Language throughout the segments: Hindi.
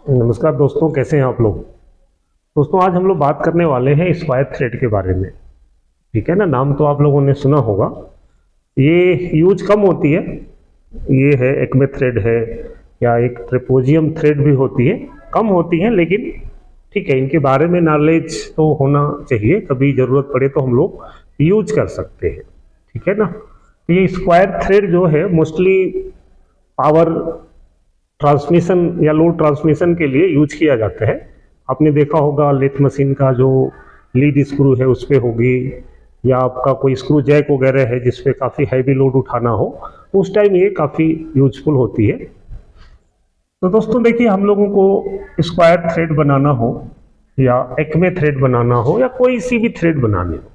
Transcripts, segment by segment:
नमस्कार दोस्तों, कैसे हैं आप लोग। दोस्तों, आज हम लोग बात करने वाले हैं स्क्वायर थ्रेड के बारे में। ठीक है ना, नाम तो आप लोगों ने सुना होगा। ये यूज कम होती है। ये है एक्मे थ्रेड है या एक ट्रेपोजियम थ्रेड भी होती है, कम होती है, लेकिन ठीक है, इनके बारे में नॉलेज तो होना चाहिए। कभी ज़रूरत पड़े तो हम लोग यूज कर सकते हैं। ठीक है ना। तो ये स्क्वायर थ्रेड जो है मोस्टली पावर ट्रांसमिशन या लोड ट्रांसमिशन के लिए यूज किया जाता है। आपने देखा होगा लेथ मशीन का जो लीड स्क्रू है उस पे होगी, या आपका कोई स्क्रू जैक वगैरह है जिस पे काफ़ी हैवी लोड उठाना हो, उस टाइम ये काफ़ी यूजफुल होती है। तो दोस्तों देखिए, हम लोगों को स्क्वायर थ्रेड बनाना हो या एक्मे थ्रेड बनाना हो या कोई सी भी थ्रेड बनानी हो,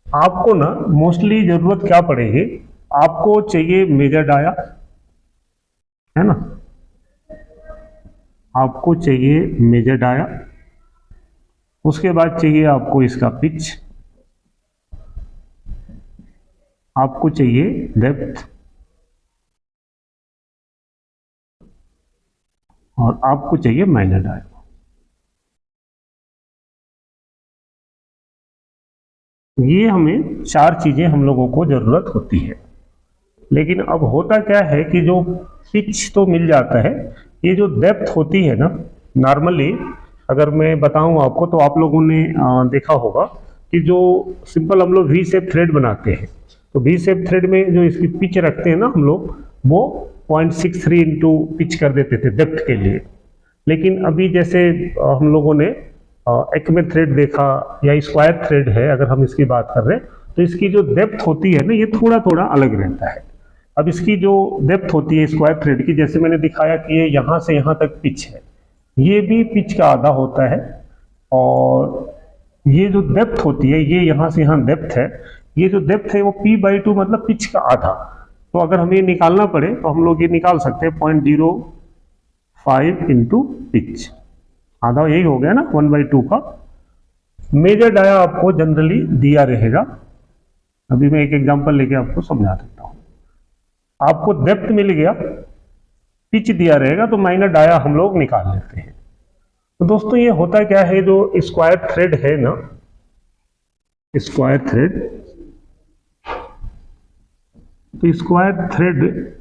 आपको ना मोस्टली ज़रूरत क्या पड़ेगी, आपको चाहिए मेजर डाया, है ना। आपको चाहिए मेजर डाया, उसके बाद चाहिए आपको इसका पिच, आपको चाहिए डेप्थ, और आपको चाहिए माइनर डाया। ये हमें चार चीजें हम लोगों को जरूरत होती है। लेकिन अब होता क्या है कि जो पिच तो मिल जाता है, ये जो डेप्थ होती है ना, नॉर्मली अगर मैं बताऊं आपको तो आप लोगों ने देखा होगा कि जो सिंपल हम लोग वी शेप थ्रेड बनाते हैं, तो वी शेप थ्रेड में जो इसकी पिच रखते हैं ना हम लोग, वो 0.63 इंटू पिच कर देते थे डेप्थ के लिए। लेकिन अभी जैसे हम लोगों ने एक्मे थ्रेड देखा या स्क्वायर थ्रेड है, अगर हम इसकी बात कर रहे हैं, तो इसकी जो डेप्थ होती है ना, ये थोड़ा थोड़ा अलग रहता है। अब इसकी जो डेप्थ होती है स्क्वायर थ्रेड की, जैसे मैंने दिखाया कि ये यहाँ से यहाँ तक पिच है, ये भी पिच का आधा होता है। और ये जो डेप्थ होती है, ये यहाँ से यहाँ डेप्थ है, ये जो डेप्थ है वो p/2 मतलब पिच का आधा। तो अगर हमें निकालना पड़े तो हम लोग ये निकाल सकते हैं 0.05 इंटू पिच, आधा यही हो गया ना 1/2 का। मेजर डाया आपको जनरली दिया रहेगा। अभी मैं एक एग्जांपल लेके आपको समझा देता हूँ। आपको डेप्थ मिल गया, पिच दिया रहेगा, तो माइनर डाया हम लोग निकाल लेते हैं। तो दोस्तों ये होता क्या है, जो स्क्वायर थ्रेड है ना, स्क्वायर थ्रेड, तो स्क्वायर थ्रेड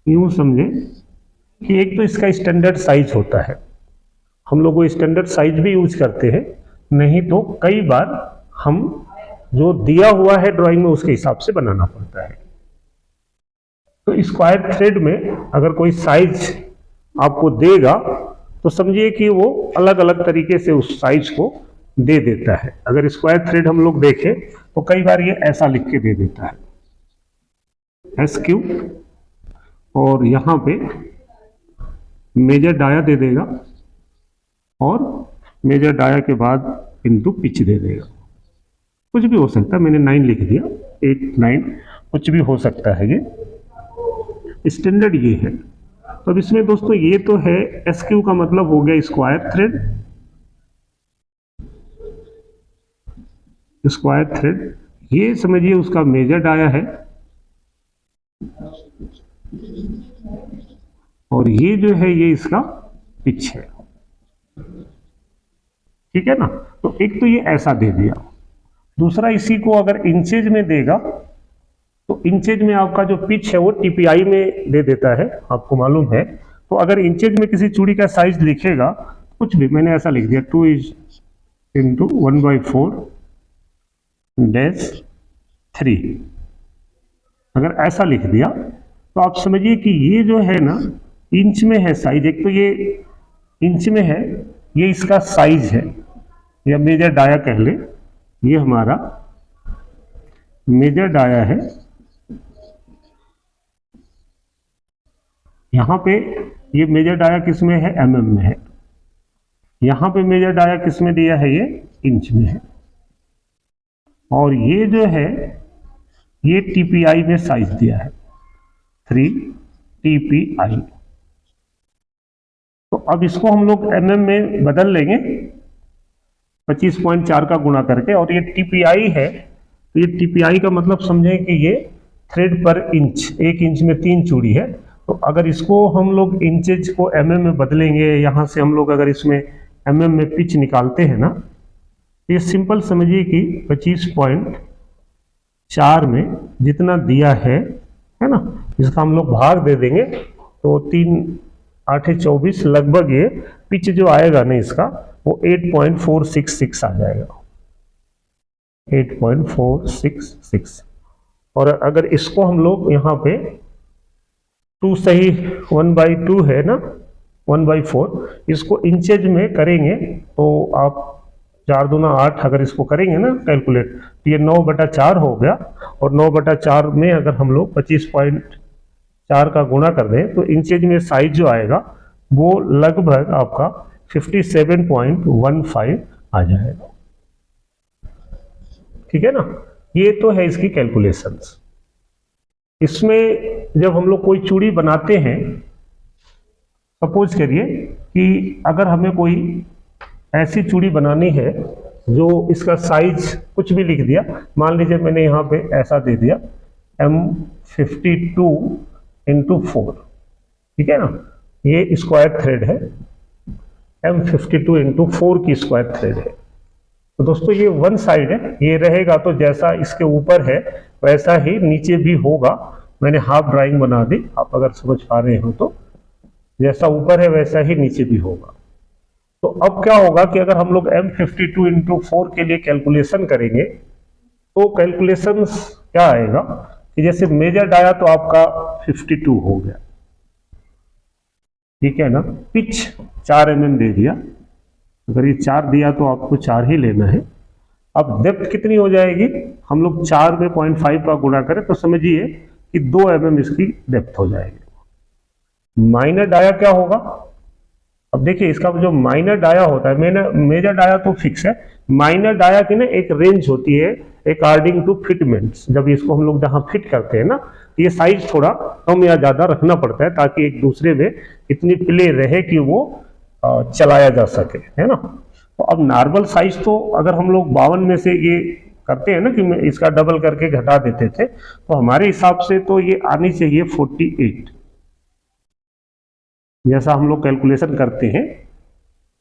यूं समझे कि एक तो इसका स्टैंडर्ड साइज होता है, हम लोग वो स्टैंडर्ड साइज भी यूज करते हैं, नहीं तो कई बार हम जो दिया हुआ है ड्राइंग में उसके हिसाब से बनाना पड़ता है। तो स्क्वायर थ्रेड में अगर कोई साइज आपको देगा तो समझिए कि वो अलग अलग तरीके से उस साइज को दे देता है। अगर स्क्वायर थ्रेड हम लोग देखें तो कई बार ये ऐसा लिख के दे देता है SQ, और यहां पे मेजर डाया दे देगा, और मेजर डाया के बाद इंटू पिच दे देगा। कुछ भी हो सकता है, मैंने 9 लिख दिया, 8 9 कुछ भी हो सकता है। ये स्टैंडर्ड ये है। तो अब इसमें दोस्तों ये तो है SQ का मतलब हो गया स्क्वायर थ्रेड, स्क्वायर थ्रेड, ये समझिए उसका मेजर डाया है, और ये जो है ये इसका पिच है। ठीक है ना। तो एक तो ये ऐसा दे दिया। दूसरा, इसी को अगर इंचेज में देगा तो इंचेज में आपका जो पिच है वो TPI में दे देता है, आपको मालूम है। तो अगर इंचेज में किसी चूड़ी का साइज लिखेगा, कुछ भी, मैंने ऐसा लिख दिया 2 इंटू 1/4-3, अगर ऐसा लिख दिया तो आप समझिए कि ये जो है ना इंच में है साइज। एक तो ये इंच में है, ये इसका साइज है, या मेजर डाया कह ले, ये हमारा मेजर डाया है। यहां पे ये मेजर डाया किस में है, mm में है। यहां पे मेजर डाया किस में दिया है, ये इंच में है। और ये जो है ये TPI में साइज दिया है 3 TPI। तो अब इसको हम लोग mm में बदल लेंगे 25.4 का गुणा करके, और ये TPI है, तो ये TPI का मतलब समझें कि ये थ्रेड पर इंच, 1 इंच में 3 चूड़ी है, तो अगर इसको हम लोग इंचेज को mm में बदलेंगे, यहाँ से हम लोग अगर इसमें mm में पिच निकालते हैं ना, ये सिंपल समझिए कि 25.4 में जितना दिया है ना, इसका हम लोग भाग दे देंगे तो 3 8 24 लगभग ये पिच जो आएगा ना इसका वो 8.466 आ जाएगा, 8.466। और अगर इसको हम लोग यहाँ पे 2 सही 1/2 है ना, 1/4, इसको इंचेज में करेंगे तो आप 4 दूना 8 अगर इसको करेंगे ना कैलकुलेट, तो ये 9/4 हो गया। और 9/4 में अगर हम लोग 25.4 का गुणा कर दें तो इंचेज में साइज जो आएगा वो लगभग आपका 57.15 आ जाएगा। ठीक है ना, ये तो है इसकी कैलकुलेशंस। इसमें जब हम लोग कोई चूड़ी बनाते हैं, सपोज करिए कि अगर हमें कोई ऐसी चूड़ी बनानी है जो इसका साइज कुछ भी लिख दिया, मान लीजिए मैंने यहाँ पे ऐसा दे दिया M52x4, ठीक है ना, ये स्क्वायर थ्रेड है, M52x4 की स्क्वायर थ्रेड है। तो दोस्तों ये वन साइड है, ये रहेगा तो जैसा इसके ऊपर है वैसा ही नीचे भी होगा। मैंने हाफ ड्राइंग बना दी, आप अगर समझ पा रहे हो तो जैसा ऊपर है वैसा ही नीचे भी होगा। तो अब क्या होगा कि अगर हम लोग M52x4 के लिए कैलकुलेशन करेंगे तो कैलकुलेशन क्या आएगा कि जैसे मेजर डाया तो आपका 52 हो गया, ठीक है ना, पिच 4 mm दे दिया, अगर ये 4 दिया तो आपको 4 ही लेना है। अब डेप्थ कितनी हो जाएगी, हम लोग 4 में 0.5 का गुणा करें तो समझिए कि 2 mm इसकी डेप्थ हो जाएगी। माइनर डाया क्या होगा, अब देखिए इसका जो माइनर डाया होता है, मेजर डाया तो फिक्स है, माइनर डाया की ना एक रेंज होती है अकॉर्डिंग टू फिटमेंट्स। जब इसको हम लोग जहां फिट करते हैं ना, तो ये साइज थोड़ा कम या ज्यादा रखना पड़ता है ताकि एक दूसरे में इतनी प्ले रहे कि वो चलाया जा सके, है ना। तो अब नॉर्मल साइज तो अगर हम लोग 52 में से ये करते हैं ना कि इसका डबल करके घटा देते थे, तो हमारे हिसाब से तो ये आनी चाहिए 48, जैसा हम लोग कैलकुलेशन करते हैं,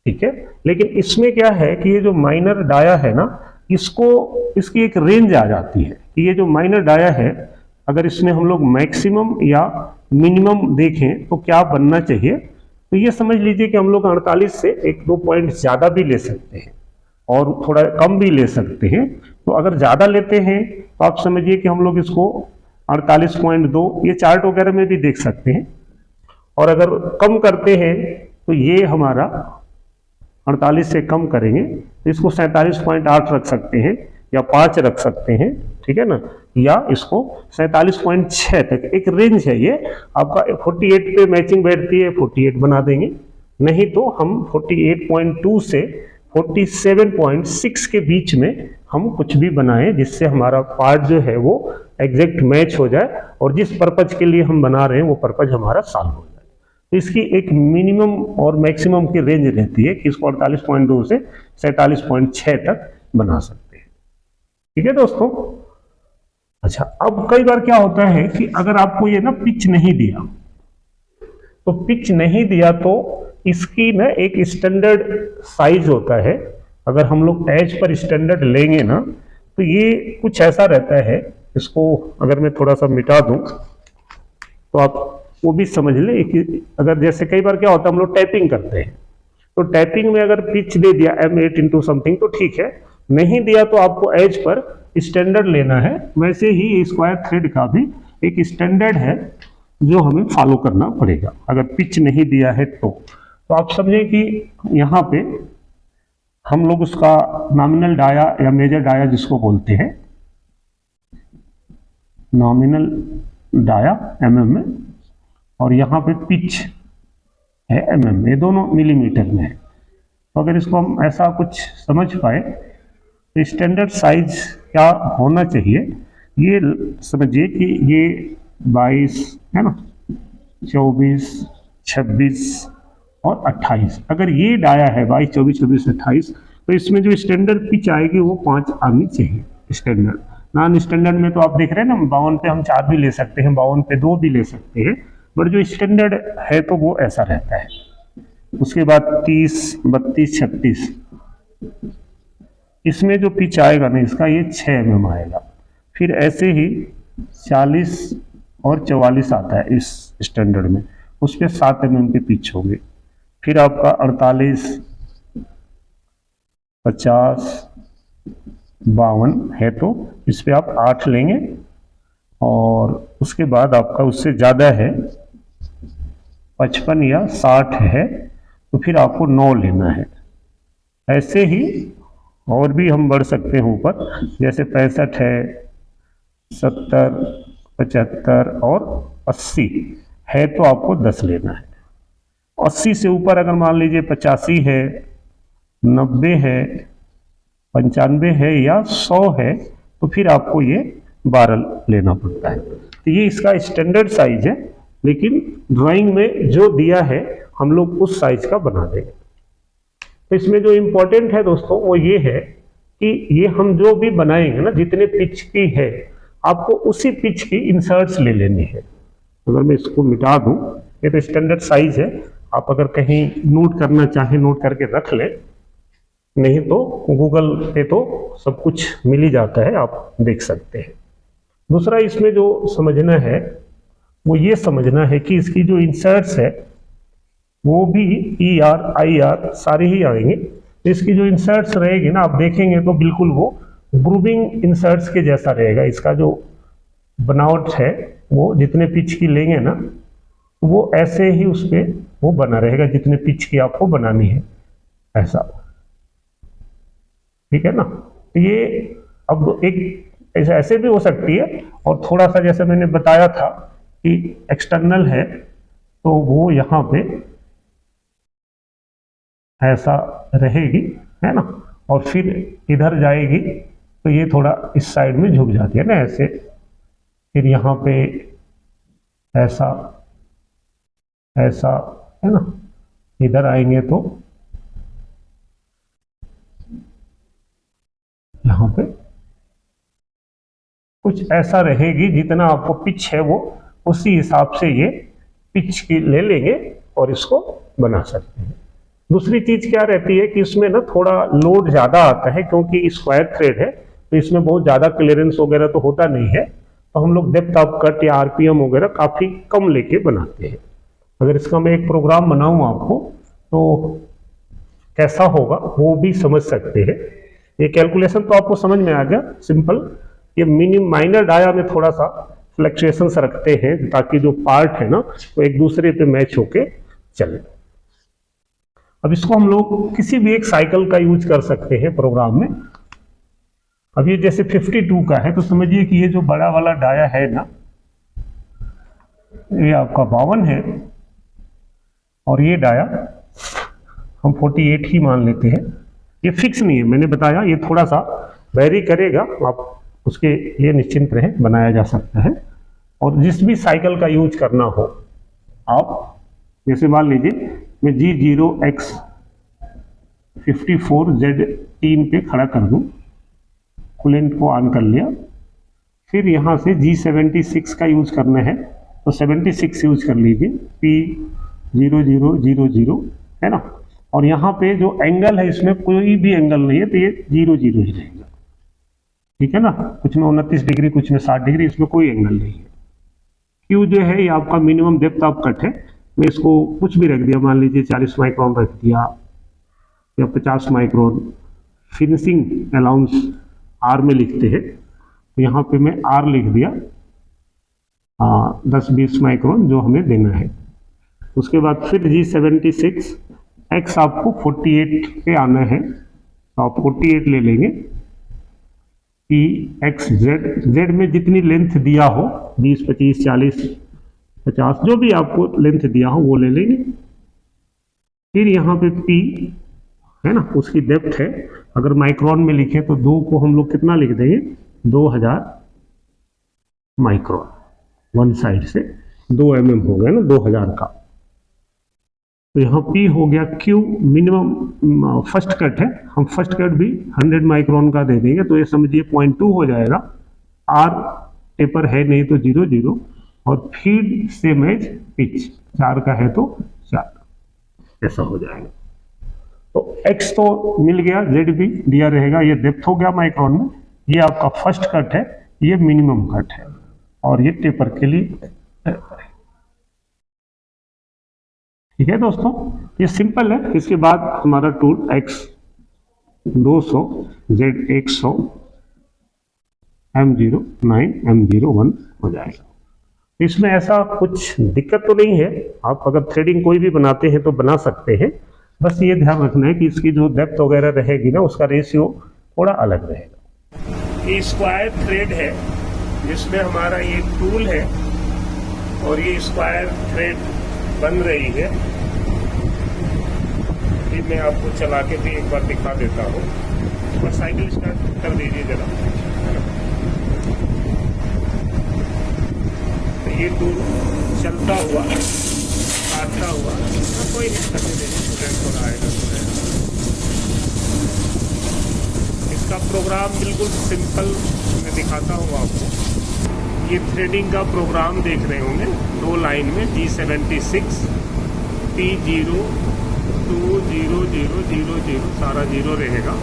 ठीक है। लेकिन इसमें क्या है कि ये जो माइनर डाया है ना, इसकी एक रेंज आ जाती है कि ये जो माइनर डाया है अगर इसमें हम लोग मैक्सिमम या मिनिमम देखें तो क्या बनना चाहिए। तो ये समझ लीजिए कि हम लोग 48 से 1-2 पॉइंट ज़्यादा भी ले सकते हैं और थोड़ा कम भी ले सकते हैं। तो अगर ज़्यादा लेते हैं तो आप समझिए कि हम लोग इसको 48.2 ये चार्ट वगैरह में भी देख सकते हैं, और अगर कम करते हैं तो ये हमारा 48 से कम करेंगे तो इसको 47.8 रख सकते हैं या 5 रख सकते हैं, ठीक है ना, या इसको 47.6 तक एक रेंज है। ये आपका 48 पे मैचिंग बैठती है, 48 बना देंगे, नहीं तो हम 48.2 से 47.6 के बीच में हम कुछ भी बनाएं जिससे हमारा पार्ट जो है वो एग्जैक्ट मैच हो जाए और जिस पर्पज के लिए हम बना रहे हैं वो पर्पज हमारा सॉल्व हो जाए। तो इसकी एक मिनिमम और मैक्सिमम की रेंज रहती है कि इसको 48.2 से 47.6 तक बना सकते हैं, ठीक है दोस्तों। अच्छा, अब कई बार क्या होता है कि अगर आपको ये ना पिच नहीं दिया, तो पिच नहीं दिया तो इसकी ना एक स्टैंडर्ड साइज होता है। अगर हम लोग एज पर स्टैंडर्ड लेंगे ना तो ये कुछ ऐसा रहता है। इसको अगर मैं थोड़ा सा मिटा दूं तो आप वो भी समझ ले कि अगर जैसे कई बार क्या होता है हम लोग टाइपिंग करते हैं, तो टाइपिंग में अगर पिच दे दिया M8 इंटू समथिंग तो ठीक है, नहीं दिया तो आपको एज पर स्टैंडर्ड लेना है। वैसे ही स्क्वायर थ्रेड का भी एक स्टैंडर्ड है जो हमें फॉलो करना पड़ेगा अगर पिच नहीं दिया है तो आप समझें कि यहाँ पे हम लोग उसका नॉमिनल डाया या मेजर डाया जिसको बोलते हैं, नॉमिनल डाया mm में और यहाँ पे पिच है mm में, ये दोनों मिलीमीटर में है। तो अगर इसको हम ऐसा कुछ समझ पाए तो स्टैंडर्ड साइज क्या होना चाहिए, ये समझिए कि ये 22 है ना, 24, 26 और 28, अगर ये डाया है 22, 24, 26, 28 तो इसमें जो स्टैंडर्ड पिच आएगी वो 5 आनी चाहिए स्टैंडर्ड। नॉन स्टैंडर्ड में तो आप देख रहे हैं ना, 52 पे हम 4 भी ले सकते हैं, 52 पे 2 भी ले सकते हैं, बट जो स्टैंडर्ड है तो वो ऐसा रहता है। उसके बाद 30, 32, 36, इसमें जो पिच आएगा ना इसका ये 6 mm आएगा। फिर ऐसे ही 40 और 44 आता है इस स्टैंडर्ड में, उस पर 7 mm की पिच होगी। फिर आपका 48, 50, 52 है तो इस पे आप 8 लेंगे, और उसके बाद आपका उससे ज़्यादा है 55 या 60 है तो फिर आपको 9 लेना है। ऐसे ही और भी हम बढ़ सकते हैं ऊपर, जैसे 65 है, 70, 75 और 80 है तो आपको 10 लेना है। 80 से ऊपर अगर मान लीजिए 85 है, 90 है, 95 है या 100 है तो फिर आपको ये 12 लेना पड़ता है। तो ये इसका स्टैंडर्ड साइज है, लेकिन ड्राइंग में जो दिया है हम लोग उस साइज का बना देंगे। तो इसमें जो इम्पोर्टेंट है दोस्तों वो ये है कि ये हम जो भी बनाएंगे ना, जितने पिच की है आपको उसी पिच की इंसर्ट्स ले लेनी है। अगर मैं इसको मिटा दूं, ये तो स्टैंडर्ड साइज है, आप अगर कहीं नोट करना चाहें नोट करके रख लें, नहीं तो गूगल पे तो सब कुछ मिल ही जाता है, आप देख सकते हैं। दूसरा इसमें जो समझना है वो ये समझना है कि इसकी जो इंसर्ट्स है वो भी ER IR सारे ही आएंगे। इसकी जो इंसर्ट्स रहेगी ना, आप देखेंगे तो बिल्कुल वो ग्रूविंग इंसर्ट्स के जैसा रहेगा। इसका जो बनावट है वो जितने पिच की लेंगे ना वो ऐसे ही उस पर वो बना रहेगा, जितने पिच की आपको बनानी है ऐसा, ठीक है ना। तो ये अब एक ऐसे भी हो सकती है, और थोड़ा सा जैसे मैंने बताया था कि एक्सटर्नल है तो वो यहाँ पे ऐसा रहेगी, है ना, और फिर इधर जाएगी तो ये थोड़ा इस साइड में झुक जाती है ना ऐसे, फिर यहाँ पे ऐसा ऐसा, है ना, इधर आएंगे तो यहाँ पे कुछ ऐसा रहेगी। जितना आपको पिच है वो उसी हिसाब से ये पिच की ले लेंगे और इसको बना सकते हैं। दूसरी चीज क्या रहती है कि इसमें ना थोड़ा लोड ज्यादा आता है, क्योंकि स्क्वायर थ्रेड है तो इसमें बहुत ज्यादा क्लियरेंस वगैरह तो होता नहीं है, तो हम लोग डेप्थ ऑफ कट या RPM वगैरह काफी कम लेके बनाते हैं। अगर इसका मैं एक प्रोग्राम बनाऊं आपको तो कैसा होगा वो भी समझ सकते हैं। ये कैलकुलेशन तो आपको समझ में आ गया, सिंपल। ये माइनर डाया में थोड़ा सा फ्लक्चुएशंस रखते हैं ताकि जो पार्ट है ना वो एक दूसरे पे मैच होके चले। अब इसको हम लोग किसी भी एक साइकिल का यूज कर सकते हैं प्रोग्राम में। अब ये जैसे 52 का है तो समझिए कि ये जो बड़ा वाला डाया है ना ये आपका 52 है, और ये डाया हम 48 ही मान लेते हैं। ये फिक्स नहीं है, मैंने बताया ये थोड़ा सा वेरी करेगा, आप उसके लिए निश्चिंत रहें, बनाया जा सकता है। और जिस भी साइकिल का यूज करना हो आप, जैसे मान लीजिए मैं G0X54Z3 पे खड़ा कर दूं, कूलेंट को ऑन कर लिया, फिर यहाँ से G76 का यूज करना है तो 76 यूज कर लीजिए, P0000, है ना। और यहाँ पे जो एंगल है इसमें कोई भी एंगल नहीं है तो ये 0 0 ही रहेगा, ठीक है ना। कुछ में 29 डिग्री, कुछ में 60 डिग्री, इसमें कोई एंगल नहीं है। Q जो है ये आपका मिनिमम डेप्थ ऑफ कट है। मैं इसको कुछ भी रख दिया, मान लीजिए 40 माइक्रोन रख दिया या 50 माइक्रोन। फिनिशिंग अलाउंस R में लिखते हैं तो यहाँ पे मैं R लिख दिया, 10-20 माइक्रोन जो हमें देना है। उसके बाद फिर G76 X आपको 48 पे आना है तो आप 48 ले लेंगे। P X Z में जितनी लेंथ दिया हो 20, 25, 40, 50 जो भी आपको लेंथ दिया हो वो ले लेंगे। फिर यहाँ पे P है ना, उसकी डेप्थ है, अगर माइक्रोन में लिखे तो 2 को हम लोग कितना लिख देंगे, 2000 माइक्रोन, वन साइड से 2 mm हो गया ना 2000 का। तो यहाँ P हो गया। Q मिनिमम फर्स्ट कट है, हम फर्स्ट कट भी 100 माइक्रोन का दे देंगे तो ये समझिए 0.2 हो जाएगा। R टेपर है नहीं तो 0 0, और फीड सेम एज पिच, 4 का है तो 4 ऐसा हो जाएगा। तो x तो मिल गया, z भी दिया रहेगा, ये डेप्थ हो गया माइक्रोन में, ये आपका फर्स्ट कट है, ये मिनिमम कट है और ये टेपर के लिए। ठीक है दोस्तों, ये सिंपल है। इसके बाद हमारा tool x 200, z 100, M09, M01 हो जाएगा। इसमें ऐसा कुछ दिक्कत तो नहीं है, आप अगर थ्रेडिंग कोई भी बनाते हैं तो बना सकते हैं, बस ये ध्यान रखना है कि इसकी जो डेप्थ वगैरह रहेगी ना, उसका रेशियो थोड़ा अलग रहेगा। ये स्क्वायर थ्रेड है जिसमें हमारा ये टूल है और ये स्क्वायर थ्रेड बन रही है। ये मैं आपको चला के भी एक बार दिखा देता हूँ। बस साइकिल स्टार्ट कर दीजिए जरा। तो ये टूल चलता हुआ, काटता हुआ, कोई नहीं करने देंगे, थोड़ा आएगा। इसका प्रोग्राम बिल्कुल सिंपल मैं दिखाता हूँ आपको। ये थ्रेडिंग का प्रोग्राम देख रहे होंगे, 2 लाइन में G76 P0 2 0 0 0 0 सारा 0 रहेगा।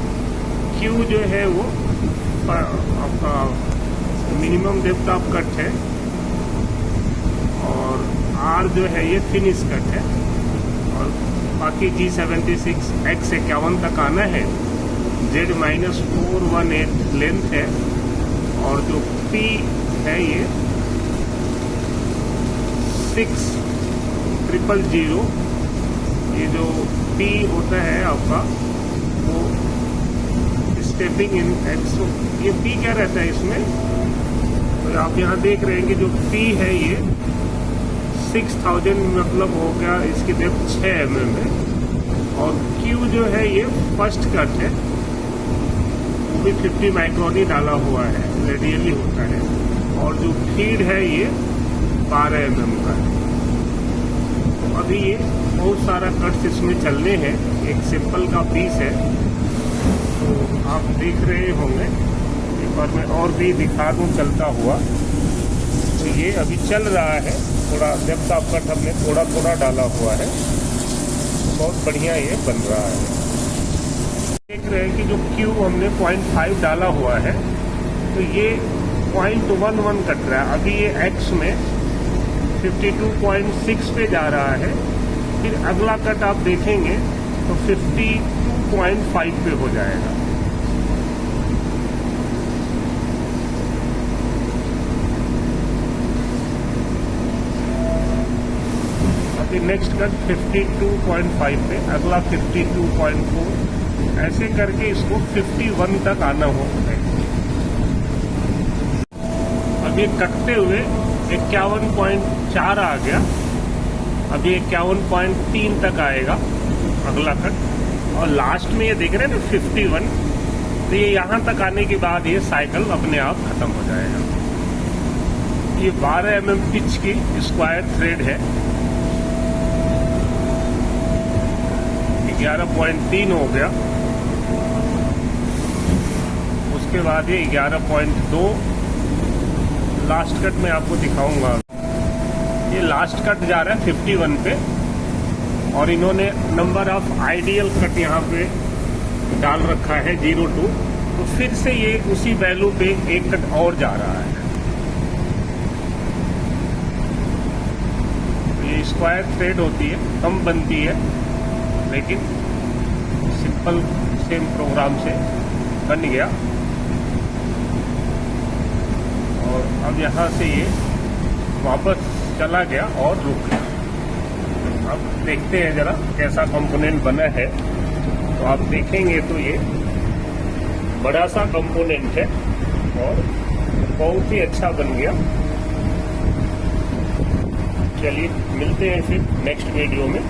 Q जो है वो आपका मिनिमम डेप्थ ऑफ कट है और R जो है ये फिनिश कट है और बाकी G76 X 51 तक आना है। Z-418 लेंथ है और जो P है ये 6000। ये जो P होता है आपका वो स्टेपिंग इन X। ये P क्या रहता है इसमें, तो आप यहाँ देख रहे हैं कि जो P है ये 6000 मतलब हो गया, इसकी डेप्थ 6 mm है और Q जो है ये फर्स्ट कट है, वो भी 50 माइक्रोन ही डाला हुआ है, रेडियली होता है और जो फीड है ये 12 mm का है। तो अभी ये बहुत सारा कट्स इसमें चलने हैं, एक सिंपल का पीस है तो आप देख रहे होंगे। एक बार मैं और भी दिखा दूँ चलता हुआ। तो ये अभी चल रहा है, थोड़ा डेप्थ ऑफ कट हमने थोड़ा थोड़ा डाला हुआ है, बहुत बढ़िया ये बन रहा है। देख रहे हैं कि जो Q हमने 0.5 डाला हुआ है तो ये 0.11 कट रहा है। अभी ये X में 52.6 पे जा रहा है, फिर अगला कट आप देखेंगे तो 52.5 पे हो जाएगा। अभी नेक्स्ट कट 52.5 पे, अगला 52.4, ऐसे करके इसको 51 तक आना होगा। अभी कटते हुए 51.4 आ गया, अभी 51.3 तक आएगा अगला कट और लास्ट में ये देख रहे हैं ना 51। तो ये यहाँ तक आने के बाद ये साइकिल अपने आप खत्म हो जाएगा। ये 12 mm पिच की स्क्वायर थ्रेड है। 11.3 हो गया, उसके बाद ये 11.2 लास्ट कट में आपको दिखाऊंगा। ये लास्ट कट जा रहा है 51 पे और इन्होंने नंबर ऑफ आइडियल कट यहाँ पे डाल रखा है 02। तो फिर से ये उसी वैल्यू पे एक कट और जा रहा है। ये स्क्वायर थ्रेड होती है, कम बनती है लेकिन सिंपल सेम प्रोग्राम से बन गया। और अब यहाँ से ये वापस चला गया और रुक गया। अब देखते हैं जरा कैसा कंपोनेंट बना है। तो आप देखेंगे तो ये बड़ा सा कंपोनेंट है और बहुत ही अच्छा बन गया। चलिए मिलते हैं फिर नेक्स्ट वीडियो में।